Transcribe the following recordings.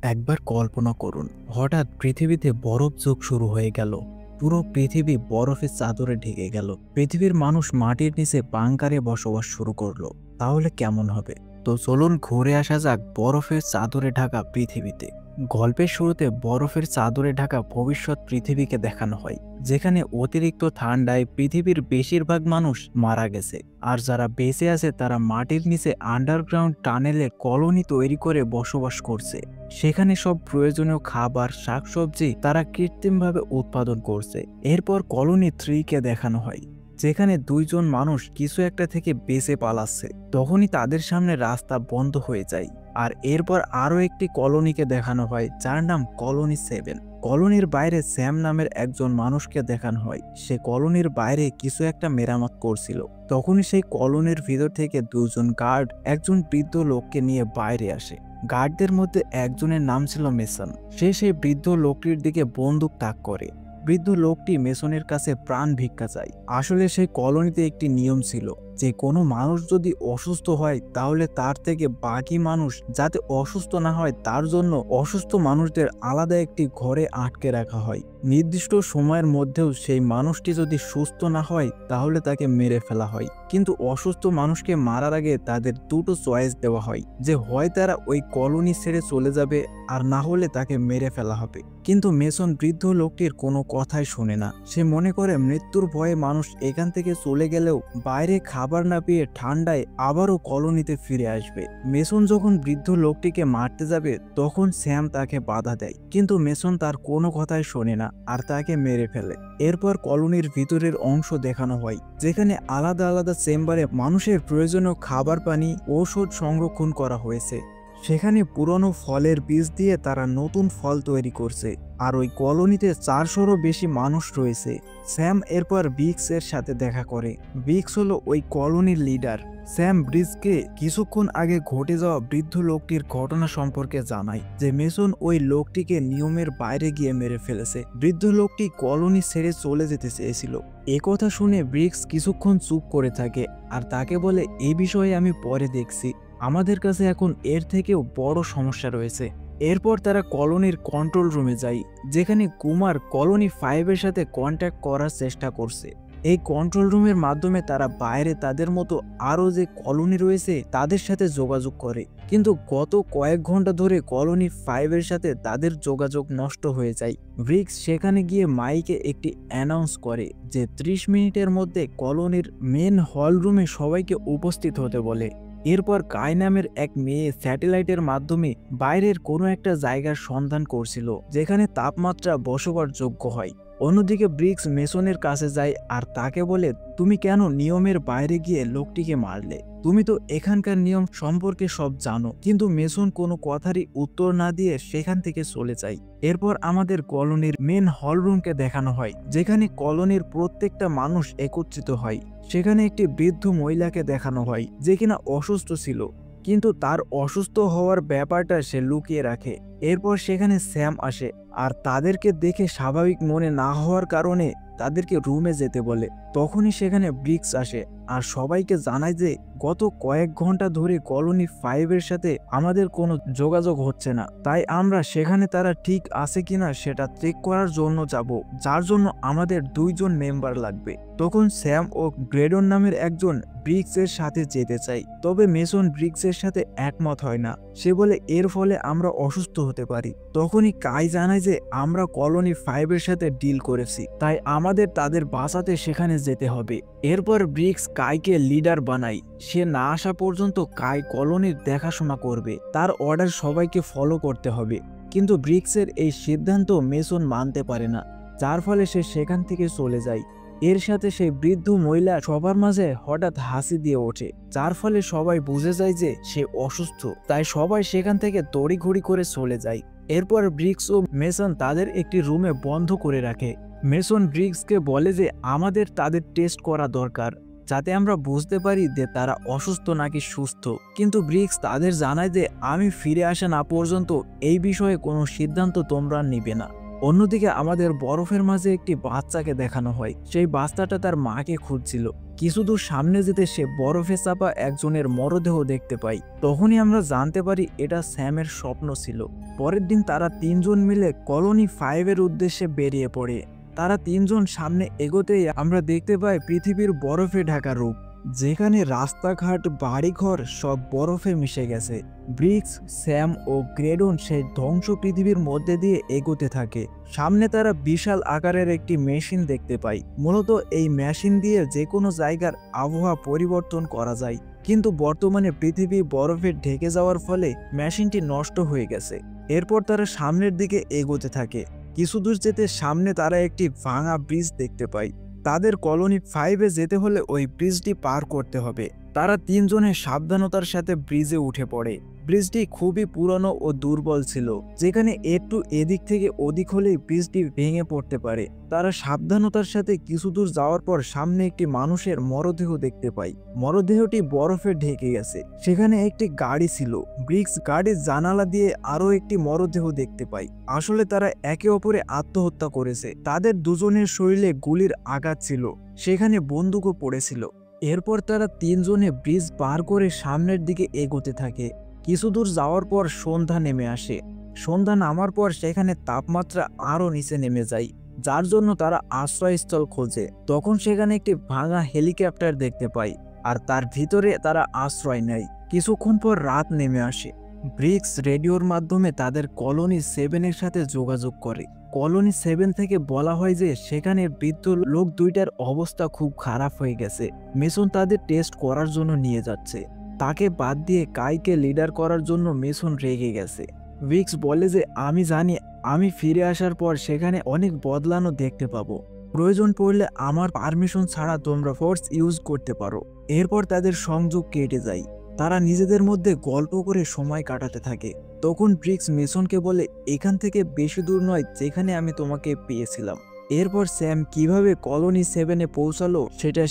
একবার কল্পনা করুন, হঠাৎ পৃথিবীতে বরফ যুগ শুরু হয়ে গেল। পুরো পৃথিবী বরফের চাদরে ঢেকে গেল। পৃথিবীর মানুষ মাটির নিচে বাংকারে বসবাস শুরু করলো। তাহলে কেমন হবে? তো চলুন ঘুরে আসা যাক বরফের চাদরে ঢাকা পৃথিবীতে। গল্পের শুরুতে বরফের চাদরে ঢাকা ভবিষ্যৎ পৃথিবীকে দেখানো হয়, যেখানে অতিরিক্ত ঠান্ডায় পৃথিবীর বেশিরভাগ মানুষ মারা গেছে। আর যারা বেঁচে আছে তারা মাটির নিচে আন্ডারগ্রাউন্ড টানেলে কলোনি তৈরি করে বসবাস করছে। সেখানে সব প্রয়োজনীয় খাবার, শাকসবজি তারা কৃত্রিমভাবে উৎপাদন করছে। এরপর কলোনি 3 কে দেখানো হয়, যেখানে দুইজন মানুষ কিছু একটা থেকে বেঁচে পালাচ্ছে। তখনই তাদের সামনে রাস্তা বন্ধ হয়ে যায়। আর এরপর আরও একটি কলোনিকে দেখানো হয়, যার নাম কলোনি 7। কলোনির বাইরে স্যাম নামের একজন মানুষকে দেখানো হয়। সে কলোনির বাইরে কিছু একটা মেরামত করছিল। তখনই সেই কলোনির ভিতর থেকে দুজন গার্ড একজন বৃদ্ধ লোককে নিয়ে বাইরে আসে। গার্ডদের মধ্যে একজনের নাম ছিল মেসন। সে সেই বৃদ্ধ লোকটির দিকে বন্দুক তাক করে। বৃদ্ধ লোকটি মেসনের কাছে প্রাণ ভিক্ষা চায়। আসলে সেই কলোনিতে একটি নিয়ম ছিল যে কোনো মানুষ যদি অসুস্থ হয় তাহলে তার থেকে বাকি মানুষ যাতে অসুস্থ না হয় তার জন্য অসুস্থ মানুষদের আলাদা একটি ঘরে আটকে রাখা হয়। নির্দিষ্ট সময়ের মধ্যেও সেই মানুষটি যদি সুস্থ না হয় তাহলে তাকে মেরে ফেলা হয়। কিন্তু অসুস্থ মানুষকে মারার আগে তাদের দুটো চয়েস দেওয়া হয়, যে হয় তারা ওই কলোনি ছেড়ে চলে যাবে, আর না হলে তাকে মেরে ফেলা হবে। কিন্তু মেসন বৃদ্ধ লোকটির কোনো কথাই শোনে না। সে মনে করে মৃত্যুর ভয়ে মানুষ এখান থেকে চলে গেলেও বাইরে খাবার না পেয়ে ঠান্ডায় আবারও কলোনিতে ফিরে আসবে। মেসন যখন বৃদ্ধ লোকটিকে মারতে যাবে তখন স্যাম তাকে বাধা দেয়, কিন্তু মেসন তার কোনো কথাই শোনে না আর তাকে মেরে ফেলে। এরপর কলোনির ভিতরের অংশ দেখানো হয়, যেখানে আলাদা আলাদা চেম্বারে মানুষের প্রয়োজনীয় খাবার, পানি, ঔষধ সংরক্ষণ করা হয়েছে। সেখানে পুরনো ফলের বীজ দিয়ে তারা নতুন ফল তৈরি করছে। আর ওই কলোনিতে 400-রও বেশি মানুষ রয়েছে। স্যাম এরপর ব্রিক্স এর সাথে দেখা করে। ব্রিক্স হলো ওই কলোনির লিডার। স্যাম ব্রিক্সকে কিছুক্ষণ আগে ঘটে যাওয়া বৃদ্ধ লোকটির ঘটনা সম্পর্কে জানায়, যে মেসন ওই লোকটিকে নিয়মের বাইরে গিয়ে মেরে ফেলেছে। বৃদ্ধ লোকটি কলোনি ছেড়ে চলে যেতে চেয়েছিল। একথা শুনে ব্রিক্স কিছুক্ষণ চুপ করে থাকে আর তাকে বলে, এই বিষয়ে আমি পরে দেখছি, আমাদের কাছে এখন এর থেকেও বড় সমস্যা রয়েছে। এরপর তারা কলোনির কন্ট্রোল রুমে যায়, যেখানে কুমার কলোনি 5-এর সাথে কন্ট্যাক্ট করার চেষ্টা করছে। এই কন্ট্রোল রুমের মাধ্যমে তারা বাইরে তাদের মতো আরও যে কলোনি রয়েছে তাদের সাথে যোগাযোগ করে। কিন্তু গত কয়েক ঘন্টা ধরে কলোনি 5-এর সাথে তাদের যোগাযোগ নষ্ট হয়ে যায়। ব্রিক্স সেখানে গিয়ে মাইকে একটি অ্যানাউন্স করে যে 30 মিনিটের মধ্যে কলোনির মেন হল রুমে সবাইকে উপস্থিত হতে বলে। এরপর কাই নামের এক মেয়ে স্যাটেলাইটের মাধ্যমে বাইরের কোনো একটা জায়গার সন্ধান করছিল, যেখানে তাপমাত্রা বসবাসযোগ্য হয়। অন্যদিকে ব্রিক্স মেসনের কাছে যায় আর তাকে বলে, তুমি কেন নিয়মের বাইরে গিয়ে লোকটিকে মারলে? তুমি তো এখানকার নিয়ম সম্পর্কে সব জানো। কিন্তু মেসন কোনো কথারই উত্তর না দিয়ে সেখান থেকে চলে যায়। এরপর আমাদের কলোনির মেন হল রুমকে দেখানো হয়, যেখানে কলোনির প্রত্যেকটা মানুষ একত্রিত হয়। সেখানে একটি বৃদ্ধ মহিলাকে দেখানো হয়, যে কিনা অসুস্থ ছিল, কিন্তু তার অসুস্থ হওয়ার ব্যাপারটা সে লুকিয়ে রাখে। এরপর সেখানে স্যাম আসে আর তাদেরকে দেখে স্বাভাবিক মনে না হওয়ার কারণে তাদেরকে রুমে যেতে বলে। তখনই সেখানে ব্রিক্স আসে আর সবাইকে জানায় যে গত কয়েক ঘন্টা ধরে কলোনি 5-এর সাথে আমাদের কোনো যোগাযোগ হচ্ছে না, তাই আমরা সেখানে তারা ঠিক আছে কিনা সেটা চেক করার জন্য যাব, যার জন্য আমাদের 2জন মেম্বার লাগবে। তখন স্যাম ও গ্রেডন নামের একজন ব্রিক্স এর সাথে যেতে চাই, তবে মেসন ব্রিক্স এর সাথে একমত হয় না। সে বলে এর ফলে আমরা অসুস্থ হতে পারি। তখনই কাই জানায় যে আমরা কলোনি 5-এর সাথে ডিল করেছি, তাই আমাদের তাদের বাঁচাতে সেখানে যেতে হবে। এরপর ব্রিক্স কাইকে লিডার বানায়। সে না আসা পর্যন্ত কাই কলোনির দেখাশোনা করবে, তার অর্ডার সবাইকে ফলো করতে হবে। কিন্তু ব্রিক্সের এই সিদ্ধান্ত মেসন মানতে পারে না, যার ফলে সে সেখান থেকে চলে যায়। এর সাথে সেই বৃদ্ধ মহিলা সবার মাঝে হঠাৎ হাসি দিয়ে ওঠে, যার ফলে সবাই বুঝে যায় যে সে অসুস্থ। তাই সবাই সেখান থেকে তড়িঘড়ি করে চলে যায়। এরপর ব্রিক্স ও মেসন তাদের একটি রুমে বন্ধ করে রাখে। মেসন ব্রিক্সকে বলে যে আমাদের তাদের টেস্ট করা দরকার, যাতে আমরা বুঝতে পারি যে তারা অসুস্থ নাকি সুস্থ। কিন্তু ব্রিক্স তাদের জানায় যে আমি ফিরে আসা না পর্যন্ত এই বিষয়ে কোনো সিদ্ধান্ত তোমরা নিবে না। অন্যদিকে আমাদের বরফের মাঝে একটি বাচ্চাকে দেখানো হয়। সেই বাচ্চাটা তার মাকে খুঁজছিল। কিছু দূর সামনে যেতে সে বরফে চাপা একজনের মরদেহ দেখতে পাই। তখনই আমরা জানতে পারি এটা স্যামের স্বপ্ন ছিল। পরের দিন তারা তিনজন মিলে কলোনি 5-এর উদ্দেশ্যে বেরিয়ে পড়ে। তারা তিনজন সামনে এগোতেই আমরা দেখতে পাই পৃথিবীর বরফে ঢাকা রূপ, যেখানে রাস্তাঘাট বাড়িঘর সব বরফে মিশে গেছে। ব্রিক্স, স্যাম ও গ্রেডন সেই ধ্বংস পৃথিবীর মধ্যে দিয়ে এগোতে থাকে। সামনে তারা বিশাল আকারের একটি মেশিন দেখতে পায়। মূলত এই মেশিন দিয়ে যে কোনো জায়গার আবহাওয়া পরিবর্তন করা যায়, কিন্তু বর্তমানে পৃথিবী বরফে ঢেকে যাওয়ার ফলে মেশিনটি নষ্ট হয়ে গেছে। এরপর তারা সামনের দিকে এগোতে থাকে। কিছু দূর যেতে সামনে তারা একটি ভাঙা ব্রিজ দেখতে পায়। তাদের কলোনি 5-এ যেতে হলে ওই ব্রিজটি পার করতে হবে। তারা তিনজনে সাবধানতার সাথে ব্রিজে উঠে পড়ে। ব্রিজটি খুবই পুরনো ও দুর্বল ছিল, যেখানে একটু এদিক থেকে ওদিক হলেই ব্রিজটি ভেঙে পড়তে পারে। তারা সাবধানতার সাথে কিছু দূর যাওয়ার পর সামনে একটি মানুষের মরদেহ দেখতে পায়। মরদেহটি বরফে ঢেকে গেছে। সেখানে একটি গাড়ি ছিল। ব্রিক্স গাড়ির জানালা দিয়ে আরও একটি মরদেহ দেখতে পায়। আসলে তারা একে অপরে আত্মহত্যা করেছে। তাদের দুজনের শরীরে গুলির আঘাত ছিল, সেখানে বন্দুকও পড়েছিল। এরপর তারা তিনজনে ব্রিজ পার করে সামনের দিকে এগোতে থাকে। কিছু দূর যাওয়ার পর সন্ধ্যা নেমে আসে। সন্ধ্যা নামার পর সেখানে তাপমাত্রা আরও নিচে নেমে যায়, যার জন্য তারা আশ্রয়স্থল খোঁজে। তখন সেখানে একটি ভাঙা হেলিকপ্টার দেখতে পায়, আর তার ভিতরে তারা আশ্রয় নেয়। কিছুক্ষণ পর রাত নেমে আসে। ব্রিক্স রেডিওর মাধ্যমে তাদের কলোনি 7-এর সাথে যোগাযোগ করে। কলোনি 7 থেকে বলা হয় যে সেখানে বৃদ্ধ লোক দুইটার অবস্থা খুব খারাপ হয়ে গেছে। মেসন তাদের টেস্ট করার জন্য নিয়ে যাচ্ছে। তাকে বাদ দিয়ে কাইকে লিডার করার জন্য মেসন রেগে গেছে। ব্রিক্স বলে যে আমি জানি আমি ফিরে আসার পর সেখানে অনেক বদলানো দেখতে পাবো। প্রয়োজন পড়লে আমার পারমিশন ছাড়া তোমরা ফোর্স ইউজ করতে পারো। এরপর তাদের সংযোগ কেটে যায়। তারা নিজেদের মধ্যে গল্প করে সময় কাটাতে থাকে। তখন ব্রিক্স মেসনকে বলে এখান থেকে বেশি দূর নয় যেখানে আমি তোমাকে পেয়েছিলাম। এরপর স্যাম কিভাবে কলোনি 7-এ পৌঁছালো সেটা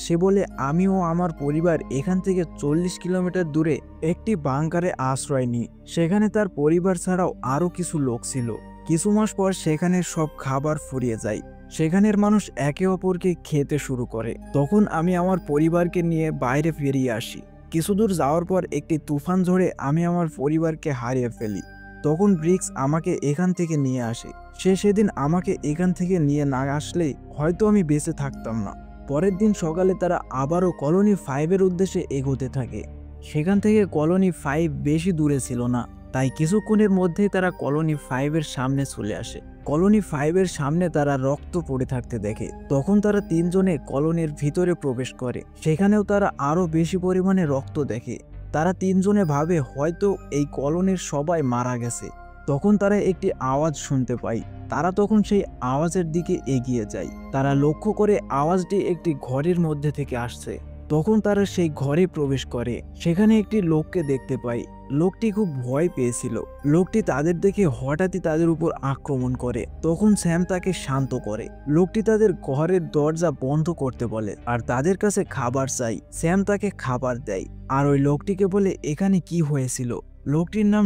সে বলে আমি ও আমার পরিবার এখান থেকে 40 কিলোমিটার দূরে একটি বাংকারে আশ্রয় নিই। সেখানে তার পরিবার ছাড়াও আরও কিছু লোক ছিল। কিছু মাস পর সেখানে সব খাবার ফুরিয়ে যায়। সেখানের মানুষ একে অপরকে খেতে শুরু করে। তখন আমি আমার পরিবারকে নিয়ে বাইরে ফিরিয়ে আসি। কিছু দূর যাওয়ার পর একটি তুফান ঝড়ে আমি আমার পরিবারকে হারিয়ে ফেলি। তখন ব্রিক্স আমাকে এখান থেকে নিয়ে আসে। সেদিন আমাকে এখান থেকে নিয়ে না আসলে হয়তো আমি বেঁচে থাকতাম না। পরের দিন সকালে তারা আবারও কলোনি 5-এর উদ্দেশ্যে এগোতে থাকে। সেখান থেকে কলোনি 5 বেশি দূরে ছিল না, তাই কিছুক্ষণের মধ্যেই তারা কলোনি 5-এর সামনে চলে আসে। কলোনি 5-এর সামনে তারা রক্ত পড়ে থাকতে দেখে। তখন তারা তিনজনে কলোনির ভিতরে প্রবেশ করে। সেখানেও তারা আরও বেশি পরিমাণে রক্ত দেখে। তারা তিনজনে ভাবে হয়তো এই কলোনির সবাই মারা গেছে। তখন তারা একটি আওয়াজ শুনতে পায়। তারা তখন সেই আওয়াজের দিকে এগিয়ে যায়। তারা লক্ষ্য করে আওয়াজটি একটি ঘরের মধ্যে থেকে আসছে। তখন তারা সেই ঘরে প্রবেশ করে। সেখানে একটি লোককে দেখতে পায়। লোকটি খুব ভয় পেয়েছিল। লোকটি তাদের দেখে হঠাৎই তাদের উপর আক্রমণ করে। তখন স্যাম তাকে শান্ত করে। লোকটি তাদের ঘরের দরজা বন্ধ করতে বলে আর তাদের কাছে খাবার চাই। স্যাম তাকে খাবার দেয় আর ওই লোকটিকে বলে এখানে কি হয়েছিল। লোকটির নাম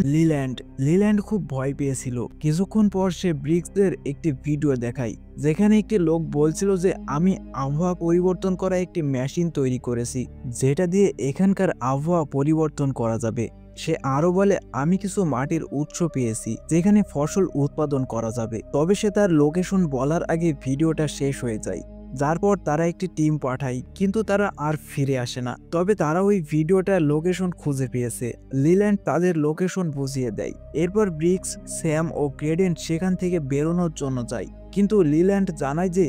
লিল্যান্ড খুব ভয় পেয়েছিল। কিছুক্ষণ পর সে ব্রিক্সদের একটি ভিডিও দেখায়, যেখানে একটি লোক বলছিল যে আমি আবহাওয়া পরিবর্তন করা একটি মেশিন তৈরি করেছি, যেটা দিয়ে এখানকার আবহাওয়া পরিবর্তন করা যাবে। সে আরো বলে আমি কিছু মাটির উৎস পেয়েছি যেখানে ফসল উৎপাদন করা যাবে। তবে সে তার লোকেশন বলার আগে ভিডিওটা শেষ হয়ে যায়। যার পর তারা একটি টিম পাঠায়, কিন্তু তারা আর ফিরে আসে না। তবে তারা ওই ভিডিওটার লোকেশন খুঁজে পেয়েছে। লিল্যান্ড তাদের লোকেশন বুঝিয়ে দেয়। এরপর ব্রিক্স, স্যাম ও গ্রেডেন সেখান থেকে বেরোনোর জন্য যায়, কিন্তু লিল্যান্ড জানায় যে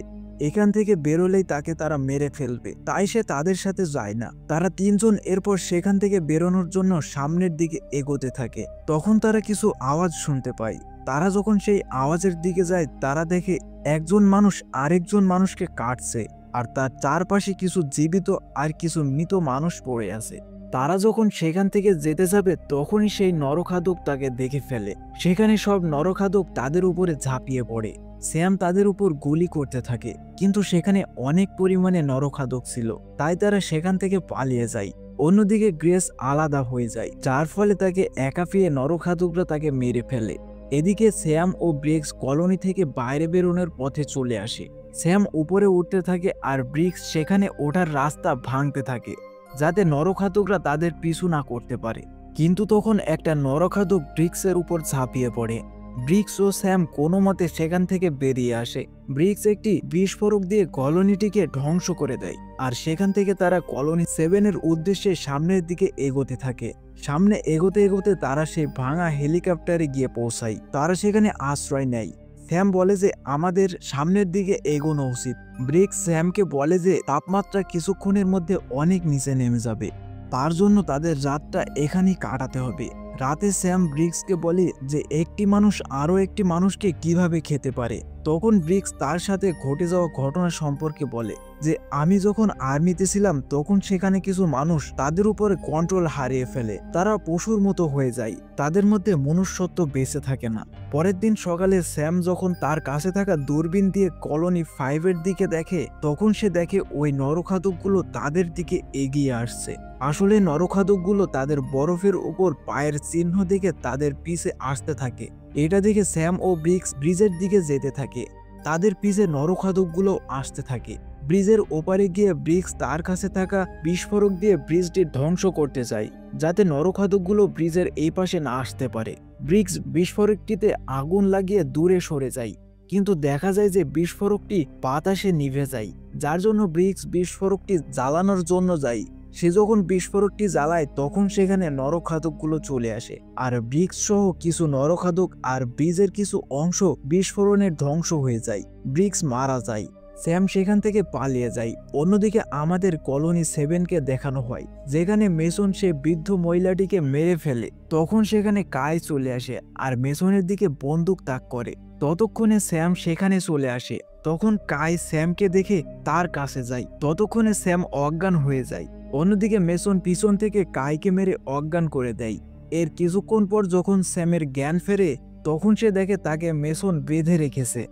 এখান থেকে বেরোলেই তাকে তারা মেরে ফেলবে, তাই সে তাদের সাথে যায় না। তারা তিনজন এরপর সেখান থেকে বেরোনোর জন্য সামনের দিকে এগোতে থাকে। তখন তারা কিছু আওয়াজ শুনতে পায়। তারা যখন সেই আওয়াজের দিকে যায়, তারা দেখে একজন মানুষ আরেকজন মানুষকে কাটছে, আর তার চারপাশে কিছু জীবিত আর কিছু মৃত মানুষ পড়ে আছে। তারা যখন সেখান থেকে যেতে যাবে, তখনই সেই নরখাদক তাকে দেখে ফেলে। সেখানে সব নরখাদক তাদের উপরে ঝাঁপিয়ে পড়ে। স্যাম তাদের উপর গুলি করতে থাকে, কিন্তু সেখানে অনেক পরিমাণে নরখাদক ছিল, তাই তারা সেখান থেকে পালিয়ে যায়। অন্যদিকে গ্রেস আলাদা হয়ে যায়, যার ফলে তাকে একা পেয়ে নরখাদকরা তাকে মেরে ফেলে। এদিকে স্যাম ও ব্রিক্স কলোনি থেকে বাইরে বেরোনোর পথে চলে আসে। স্যাম উপরে উঠতে থাকে আর ব্রিক্স সেখানে ওঠার রাস্তা ভাঙতে থাকে যাতে নরখাদকরা তাদের পিছু না করতে পারে। কিন্তু তখন একটা নরখাদক ব্রিক্সের উপর ঝাঁপিয়ে পড়ে। ব্রিক্স ও স্যাম কোনো মতে সেখান থেকে বেরিয়ে আসে। ব্রিক্স একটি বিস্ফোরক দিয়ে কলোনিটিকে ধ্বংস করে দেয় আর সেখান থেকে তারা কলোনি 7-এর উদ্দেশ্যে সামনের দিকে এগোতে থাকে। সামনে এগোতে এগোতে তারা সেই ভাঙা হেলিকপ্টারে গিয়ে পৌঁছায়। তারা সেখানে আশ্রয় নেয়। স্যাম বলে যে আমাদের সামনের দিকে এগোনো উচিত। ব্রিক্স স্যামকে বলে যে তাপমাত্রা কিছুক্ষণের মধ্যে অনেক নিচে নেমে যাবে, তার জন্য তাদের রাতটা এখানেই কাটাতে হবে। রাতে স্যাম ব্রিক্সকে বলে যে একটি মানুষ আরও একটি মানুষকে কিভাবে খেতে পারে। তখন ব্রিক্স তার সাথে ঘটে যাওয়া ঘটনা সম্পর্কে বলে যে আমি যখন আর্মিতে ছিলাম তখন সেখানে কিছু মানুষ তাদের উপরে কন্ট্রোল হারিয়ে ফেলে, তারা পশুর মতো হয়ে যায়, তাদের মধ্যে মনুষ্যত্ব বেঁচে থাকে না। পরের দিন সকালে স্যাম যখন তার কাছে থাকা দূরবীন দিয়ে কলোনি 5-এর দিকে দেখে তখন সে দেখে ওই নরখাদকগুলো তাদের দিকে এগিয়ে আসছে। আসলে নরখাদকগুলো তাদের বরফের উপর পায়ের চিহ্ন দেখে তাদের পিছে আসতে থাকে। এটা দেখে স্যাম ও ব্রিক্স ব্রিজের দিকে যেতে থাকে। তাদের পিছে নরখাদকগুলো আসতে থাকে। ব্রিজের ওপারে গিয়ে ব্রিক্স তার কাছে থাকা বিস্ফোরক দিয়ে ব্রিজটি ধ্বংস করতে চায় যাতে নরখাদকগুলো ব্রিজের এই পাশে না আসতে পারে। ব্রিক্স বিস্ফোরকটিতে আগুন লাগিয়ে দূরে সরে যায়, কিন্তু দেখা যায় যে বিস্ফোরকটি বাতাসে নিভে যায়, যার জন্য ব্রিক্স বিস্ফোরকটি জ্বালানোর জন্য যায়। সে যখন বিস্ফোরকটি জ্বালায় তখন সেখানে নরখাদকগুলো চলে আসে আর ব্রিক্স সহ কিছু নরখাদক আর ব্রিজের কিছু অংশ বিস্ফোরণের ধ্বংস হয়ে যায়। ব্রিক্স মারা যায়। স্যাম সেখান থেকে পালিয়ে যায়। অন্যদিকে আমাদের কলোনি 7-কে দেখানো হয় যেখানে মেসন সে বৃদ্ধ মহিলাটিকে মেরে ফেলে। তখন সেখানে কাই চলে আসে আর মেসনের দিকে বন্দুক তাক করে। ততক্ষণে স্যাম সেখানে চলে আসে। তখন কাই স্যামকে দেখে তার কাছে যায়। ততক্ষণে স্যাম অজ্ঞান হয়ে যায়। অন্যদিকে মেসন পিছন থেকে কাইকে মেরে অজ্ঞান করে দেয়। এর কিছুক্ষণ পর যখন স্যামের জ্ঞান ফেরে তখন সে দেখে তাকে মেসন বেঁধে রেখেছে।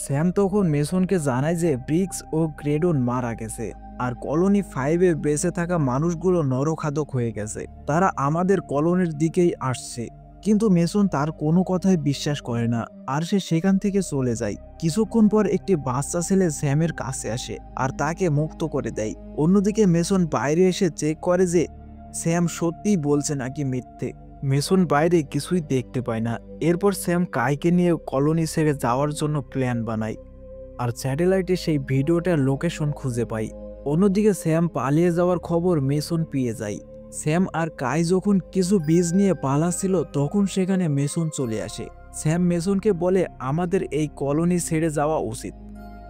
স্যাম তখন মেসনকে জানায় যে ব্রিক্স ও গ্রেডন মারা গেছে আর কলোনি 5-এ বেঁচে থাকা মানুষগুলো নরখাদক হয়ে গেছে, তারা আমাদের কলোনির দিকেই আসছে। কিন্তু মেসন তার কোনো কথাই বিশ্বাস করে না আর সে সেখান থেকে চলে যায়। কিছুক্ষণ পর একটি বাচ্চা ছেলে স্যামের কাছে আসে আর তাকে মুক্ত করে দেয়। অন্যদিকে মেসন বাইরে এসে চেক করে যে স্যাম সত্যিই বলছে নাকি মিথ্যে। মেসন বাইরে কিছুই দেখতে পায় না। এরপর স্যাম কাইকে নিয়ে কলোনি ছেড়ে যাওয়ার জন্য প্ল্যান বানায় আর স্যাটেলাইটে সেই ভিডিওটার লোকেশন খুঁজে পায়। অন্যদিকে স্যাম পালিয়ে যাওয়ার খবর মেসন পেয়ে যায়। স্যাম আর কাই যখন কিছু বীজ নিয়ে পালাচ্ছিল তখন সেখানে মেসন চলে আসে। স্যাম মেসনকে বলে আমাদের এই কলোনি ছেড়ে যাওয়া উচিত,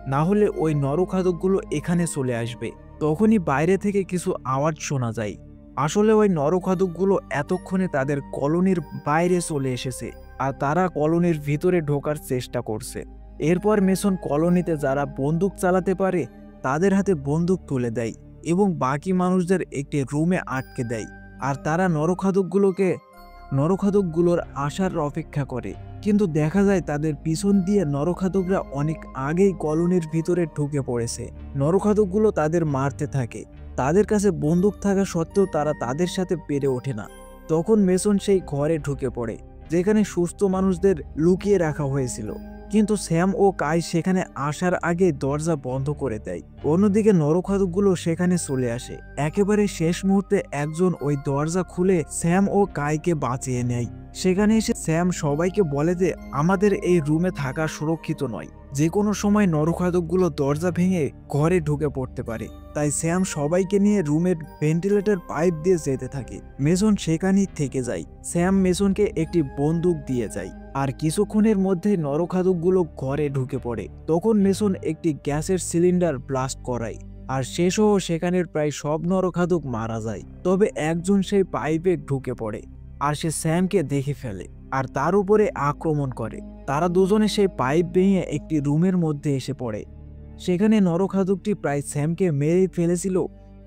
না হলে ওই নরখাদকগুলো এখানে চলে আসবে। তখনই বাইরে থেকে কিছু আওয়াজ শোনা যায়। আসলে ওই নরখাদকগুলো এতক্ষণে তাদের কলোনির বাইরে চলে এসেছে আর তারা কলোনির ভিতরে ঢোকার চেষ্টা করছে। এরপর মেসন কলোনিতে যারা বন্দুক চালাতে পারে তাদের হাতে বন্দুক তুলে দেয় এবং বাকি মানুষদের একটি রুমে আটকে দেয় আর তারা নরখাদকগুলোর আসার অপেক্ষা করে। কিন্তু দেখা যায় তাদের পিছন দিয়ে নরখাদকরা অনেক আগেই কলোনির ভিতরে ঢুকে পড়েছে। নরখাদকগুলো তাদের মারতে থাকে। তাদের কাছে বন্দুক থাকা সত্ত্বেও তারা তাদের সাথে পেরে ওঠে না। তখন মেসন সেই ঘরে ঢুকে পড়ে যেখানে সুস্থ মানুষদের লুকিয়ে রাখা হয়েছিল, কিন্তু স্যাম ও কাই সেখানে আসার আগে দরজা বন্ধ করে দেয়। অন্যদিকে নরখাদকগুলো সেখানে চলে আসে। একেবারে শেষ মুহূর্তে একজন ওই দরজা খুলে স্যাম ও কাইকে বাঁচিয়ে নেয়। সেখানে এসে স্যাম সবাইকে বলে যে আমাদের এই রুমে থাকা সুরক্ষিত নয়, যে কোনো সময় নরখাদকগুলো দরজা ভেঙে ঘরে ঢুকে পড়তে পারে। তাই স্যাম সবাইকে নিয়ে রুমের ভেন্টিলেটর পাইপ দিয়ে যেতে থাকে। মেসন সেখানেই থেকে যায়। স্যাম মেসনকে একটি বন্দুক দিয়ে যায় আর কিছুক্ষণের মধ্যে নরখাদকগুলো ঘরে ঢুকে পড়ে। তখন মেসন একটি গ্যাসের সিলিন্ডার ব্লাস্ট করায় আর শেষও সেখানের প্রায় সব নরখাদক মারা যায়। তবে একজন সেই পাইপে ঢুকে পড়ে আর সে স্যামকে দেখে ফেলে আর তার উপরে আক্রমণ করে। তারা দুজনে সেই পাইপ ভেঙে একটি রুমের মধ্যে এসে পড়ে। সেখানে নরখাদকটি প্রায় স্যামকে মেরে ফেলেছিল,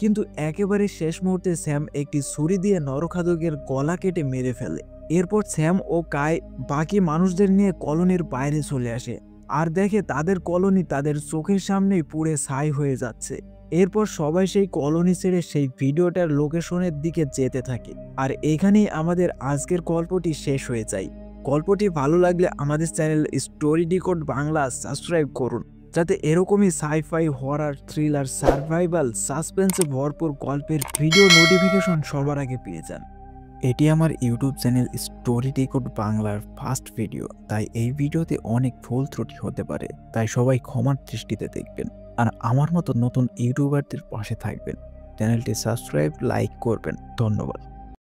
কিন্তু একেবারে শেষ মুহূর্তে স্যাম একটি ছুরি দিয়ে নরখাদকের গলা কেটে মেরে ফেলে। এরপর স্যাম ও কাই বাকি মানুষদের নিয়ে কলোনির বাইরে চলে আসে আর দেখে তাদের কলোনি তাদের চোখের সামনেই পুড়ে ছাই হয়ে যাচ্ছে। এরপর সবাই সেই কলোনি ছেড়ে সেই ভিডিওটার লোকেশনের দিকে যেতে থাকে। আর এখানেই আমাদের আজকের গল্পটি শেষ হয়ে যায়। গল্পটি ভালো লাগলে আমাদের channel story decode Bangla subscribe করুন। যাতে এরকমই সাইফাই, হরর, থ্রিলার, সার্ভাইভাল, সাসপেন্সে ভরপুর গল্পের ভিডিও নোটিফিকেশন সবার আগে পেয়ে যান। এটি আমার ইউটিউব চ্যানেল স্টোরি টেকআউট বাংলার ফার্স্ট ভিডিও, তাই এই ভিডিওতে অনেক ভুল ত্রুটি হতে পারে, তাই সবাই ক্ষমার দৃষ্টিতে দেখবেন। আর আমার মতো নতুন ইউটিউবারদের পাশে থাকবেন। চ্যানেলটি সাবস্ক্রাইব, লাইক করবেন। ধন্যবাদ।